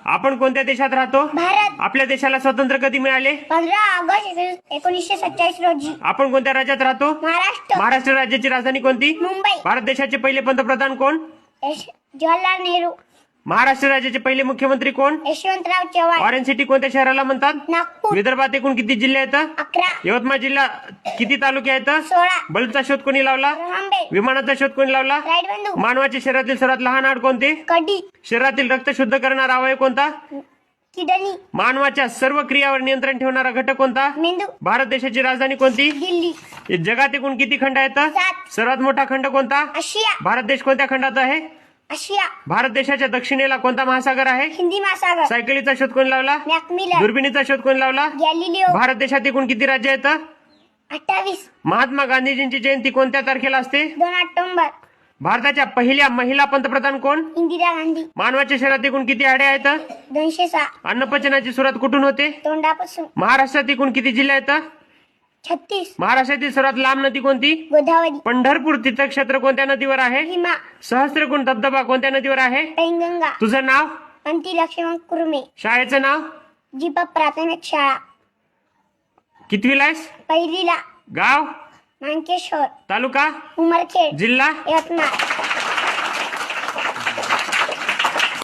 आपण कोणत्या देशात राहतो? भारत. आपल्या देशाला स्वातंत्र्य कधी मिळाले? 15 ऑगस्ट 1947 रोजी. आपण कोणत्या राज्यात राहतो? महाराष्ट्र. महाराष्ट्र राज्याची राजधानी कोणती? मुंबई. भारत देशाचे पहिले पंतप्रधान कोण? जवाहरलाल नेहरू. महाराष्ट्र राज्याचे पहिले मुख्यमंत्री कोण? यशवंतराव चव्हाण. ऑरेंज सिटी कोणत्या शहराला म्हणतात? नागपूर. विदर्भात एकूण किती जिल्हे आहेत? 11. यवतमाळ जिल्हा किती तालुके आहेत? 16. बल्बचा शोध कोणी लावला? रहांबे. विमानाचा शोध कोणी लावला? राईट बंधू. मानवाच्या शरीरातील सर्वात लहान हाड कोणते? कडी. शरीरातील रक्त शुद्ध करणारा अवयव कोणता? किडनी. मानवाच्या सर्व क्रियावर नियंत्रण ठेवणारा घटक कोणता? मेंदू. भारत देशाची राजधानी कोणती? दिल्ली. जगात एकूण किती खंड आहेत? 7. सर्वात मोठा खंड कोणता? आशिया. भारत देश कोणत्या खंडात आहे? आशिया. भारत देशाच्या दक्षिणेला कोणता महासागर आहे? हिंदी महासागर. सायकलीचा शोध कोणी लावला? मॅकमिलन. दुर्बिणीचा शोध कोणी लावला? गॅलिलिओ. भारत देशात एकूण किती राज्य आहेत? 28. महात्मा गांधीजींची जयंती कोणत्या तारखेला असते? 2 ऑक्टोबर. भारताच्या पहिल्या महिला पंतप्रधान कोण? इंदिरा गांधी. मानवाच्या शरीरात एकूण किती हाडे आहेत? 206. अन्नपचनाची सुरुवात कुठून होते? तोंडापासून. महाराष्ट्रात एकूण किती जिल्हे आहेत? 36. महाराष्ट्रातील सर्वात लांब नदी कोणती? गोदावरी. पंढरपूर तीर्थक्षेत्र कोणत्या नदीवर आहे? भीमा. सहस्त्रकुंड धबधबा कोणत्या नदीवर आहे? पैनगंगा. तुझं नाव? अंती लक्ष्मण कुर्मे. शाळेचं नाव? जीपा प्राथमिक शाळा. कितवीला आहेस? पहिलीला. गाव? मांकेश्वर. तालुका? उमरखेड. जिल्हा? यवतमाळ.